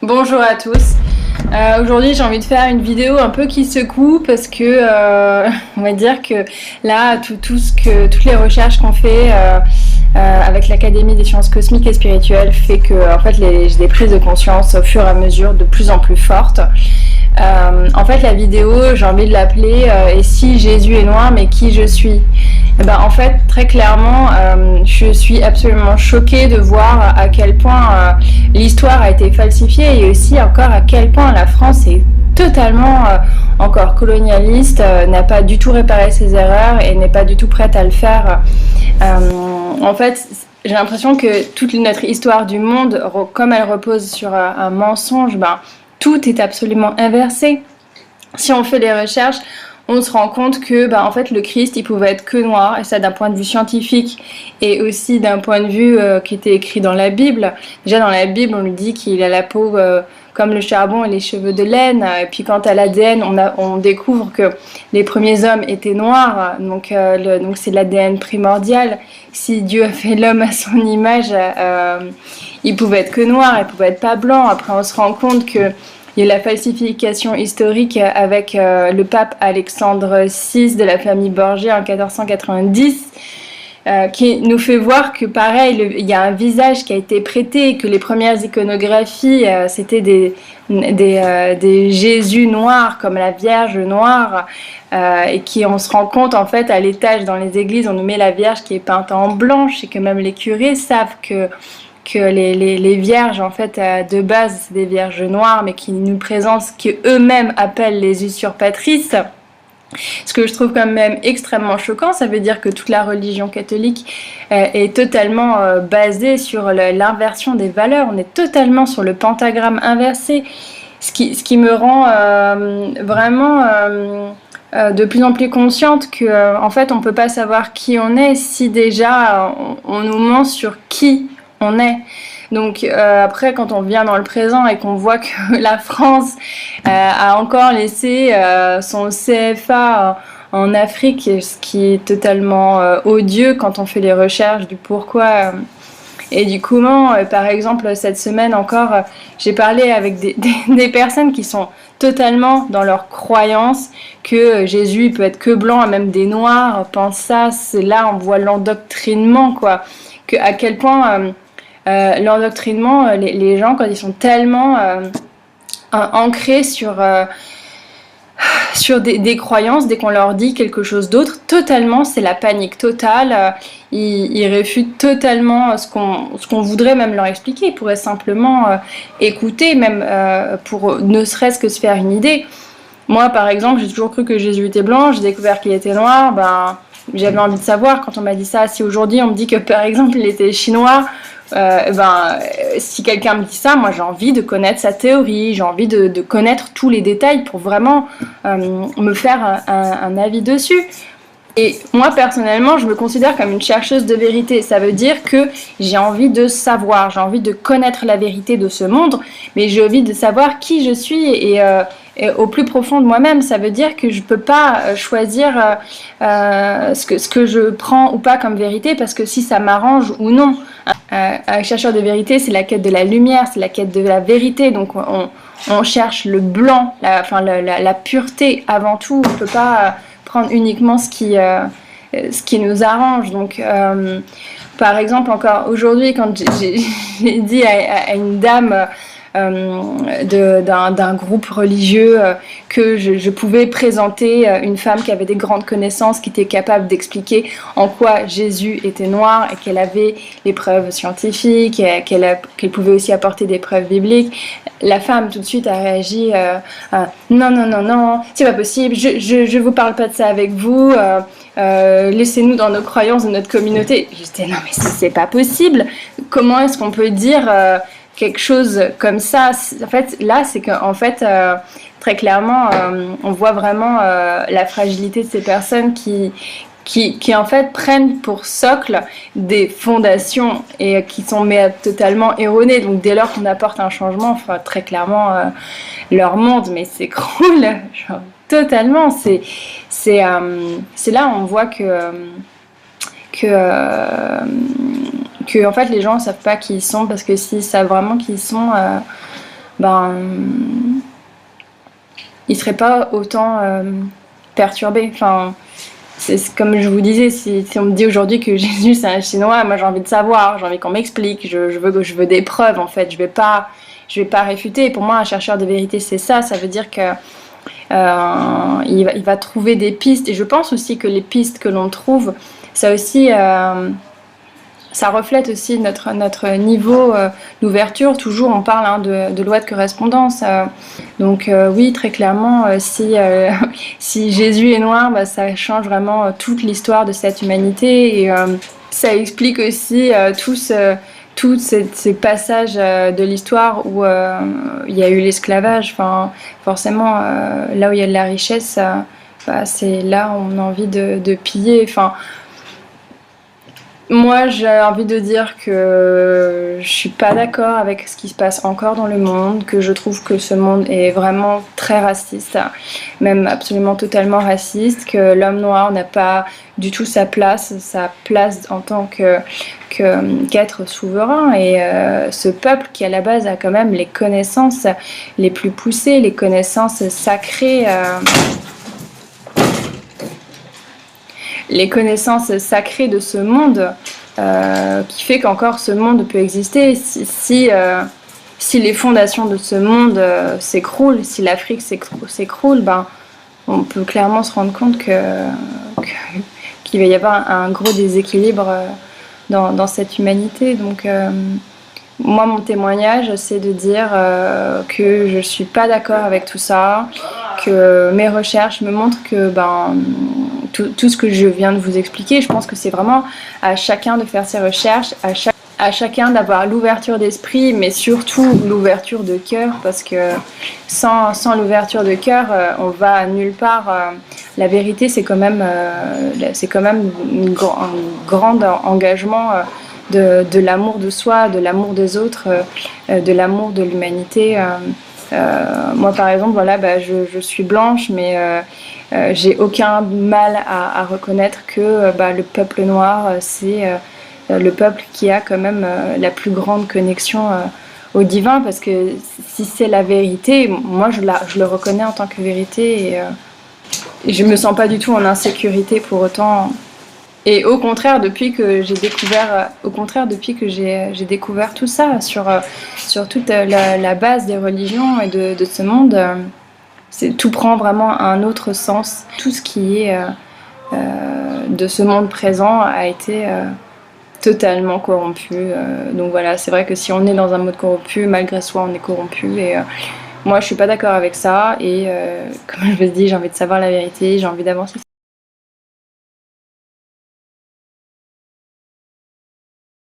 Bonjour à tous. Aujourd'hui, j'ai envie de faire une vidéo un peu qui secoue parce que on va dire que là, toutes les recherches qu'on fait avec l'Académie des sciences cosmiques et spirituelles fait que en fait, j'ai des prises de conscience au fur et à mesure de plus en plus fortes. En fait, la vidéo, j'ai envie de l'appeler Et si Jésus est noir, mais qui je suis? Eh ben, en fait, très clairement, je suis absolument choquée de voir à quel point l'histoire a été falsifiée et aussi encore à quel point la France est totalement encore colonialiste, n'a pas du tout réparé ses erreurs et n'est pas du tout prête à le faire. En fait, j'ai l'impression que toute notre histoire du monde, comme elle repose sur un mensonge, ben, tout est absolument inversé. Si on fait les recherches, on se rend compte que en fait le Christ il pouvait être que noir, et ça d'un point de vue scientifique et aussi d'un point de vue qui était écrit dans la Bible. Déjà dans la Bible on lui dit qu'il a la peau comme le charbon et les cheveux de laine, et puis quant à l'ADN on découvre que les premiers hommes étaient noirs, donc c'est l'ADN primordial. Si Dieu a fait l'homme à son image, il pouvait être que noir, il pouvait être pas blanc. Après on se rend compte que il y a la falsification historique avec le pape Alexandre VI de la famille Borgia en 1490, qui nous fait voir que pareil, il y a un visage qui a été prêté et que les premières iconographies, c'était des Jésus noirs comme la Vierge noire, et qui on se rend compte en fait à l'étage dans les églises, on nous met la Vierge qui est peinte en blanche et que même les curés savent que les vierges, en fait, de base, c'est des vierges noires, mais qui nous présentent ce qu'eux-mêmes appellent les usurpatrices. Ce que je trouve quand même extrêmement choquant, ça veut dire que toute la religion catholique est totalement basée sur l'inversion des valeurs. On est totalement sur le pentagramme inversé, ce qui me rend vraiment de plus en plus consciente que, en fait, on peut pas savoir qui on est si déjà on nous ment sur qui on est. Donc après, quand on vient dans le présent et qu'on voit que la France a encore laissé son CFA en Afrique, ce qui est totalement odieux quand on fait les recherches du pourquoi et du comment. Par exemple, cette semaine encore, j'ai parlé avec des personnes qui sont totalement dans leur croyance que Jésus peut être que blanc, même des noirs pensent ça. C'est là on voit l'endoctrinement, quoi. À quel point l'endoctrinement, les gens, quand ils sont tellement ancrés sur des croyances, dès qu'on leur dit quelque chose d'autre, totalement, c'est la panique totale. Ils réfutent totalement ce qu'on voudrait même leur expliquer. Ils pourraient simplement écouter, même pour ne serait-ce que se faire une idée. Moi, par exemple, j'ai toujours cru que Jésus était blanc, j'ai découvert qu'il était noir, j'avais envie de savoir quand on m'a dit ça. Si aujourd'hui on me dit que par exemple il était chinois, si quelqu'un me dit ça, moi j'ai envie de connaître sa théorie, j'ai envie de connaître tous les détails pour vraiment me faire un avis dessus. Et moi personnellement, je me considère comme une chercheuse de vérité. Ça veut dire que j'ai envie de savoir, j'ai envie de connaître la vérité de ce monde, mais j'ai envie de savoir qui je suis et au plus profond de moi-même. Ça veut dire que je peux pas choisir ce que je prends ou pas comme vérité parce que si ça m'arrange ou non. Un chercheur de vérité, c'est la quête de la lumière, c'est la quête de la vérité. Donc on cherche le blanc, la pureté avant tout. On peut pas prendre uniquement ce qui nous arrange. Donc par exemple encore aujourd'hui quand j'ai dit à une dame d'un groupe religieux que je pouvais présenter une femme qui avait des grandes connaissances, qui était capable d'expliquer en quoi Jésus était noir et qu'elle avait les preuves scientifiques et qu'elle pouvait aussi apporter des preuves bibliques. La femme tout de suite a réagi non, c'est pas possible, je vous parle pas de ça avec vous, laissez-nous dans nos croyances, de notre communauté. J'étais non mais c'est pas possible, comment est-ce qu'on peut dire quelque chose comme ça? En fait, là, c'est qu'en fait, très clairement, on voit vraiment la fragilité de ces personnes qui en fait prennent pour socle des fondations et qui sont totalement erronées. Donc dès lors qu'on apporte un changement, enfin, très clairement, leur monde mais s'écroule, genre, totalement. C'est là où on voit que en fait les gens ne savent pas qui ils sont, parce que s'ils savent vraiment qui ils sont, ben, il serait pas autant perturbé. Enfin, c'est comme je vous disais, si on me dit aujourd'hui que Jésus c'est un Chinois, moi j'ai envie de savoir, j'ai envie qu'on m'explique, je veux des preuves en fait, je vais pas réfuter. Pour moi, un chercheur de vérité c'est ça veut dire que il va trouver des pistes, et je pense aussi que les pistes que l'on trouve, ça aussi, ça reflète aussi notre niveau d'ouverture. Toujours on parle de loi de correspondance, donc oui, très clairement, si Jésus est noir, bah, ça change vraiment toute l'histoire de cette humanité, et ça explique aussi tous ces passages de l'histoire où il y a eu l'esclavage. Enfin, forcément, là où il y a de la richesse, bah, c'est là où on a envie de piller. Enfin, moi, j'ai envie de dire que je suis pas d'accord avec ce qui se passe encore dans le monde, que je trouve que ce monde est vraiment très raciste, même absolument totalement raciste, que l'homme noir n'a pas du tout sa place en tant qu'être souverain, et ce peuple qui à la base a quand même les connaissances les plus poussées, les connaissances sacrées. Les connaissances sacrées de ce monde, qui fait qu'encore ce monde peut exister. Si les fondations de ce monde s'écroulent, si l'Afrique s'écroule, ben, on peut clairement se rendre compte qu'il va y avoir un gros déséquilibre dans cette humanité. Donc moi, mon témoignage, c'est de dire que je suis pas d'accord avec tout ça, que mes recherches me montrent que tout ce que je viens de vous expliquer, je pense que c'est vraiment à chacun de faire ses recherches, à chacun d'avoir l'ouverture d'esprit, mais surtout l'ouverture de cœur, parce que sans l'ouverture de cœur, on va nulle part. La vérité, c'est quand même un grand engagement de l'amour de soi, de l'amour des autres, de l'amour de l'humanité. Moi, par exemple, voilà, je suis blanche, mais j'ai aucun mal à reconnaître que le peuple noir, c'est le peuple qui a quand même la plus grande connexion au divin, parce que si c'est la vérité, moi je le reconnais en tant que vérité, et je me sens pas du tout en insécurité pour autant. Et au contraire, depuis que j'ai découvert tout ça sur toute la base des religions et de ce monde, tout prend vraiment un autre sens. Tout ce qui est de ce monde présent a été totalement corrompu. Donc voilà, c'est vrai que si on est dans un monde corrompu, malgré soi, on est corrompu. Et moi, je suis pas d'accord avec ça. Et comme je vous dis, j'ai envie de savoir la vérité, j'ai envie d'avancer.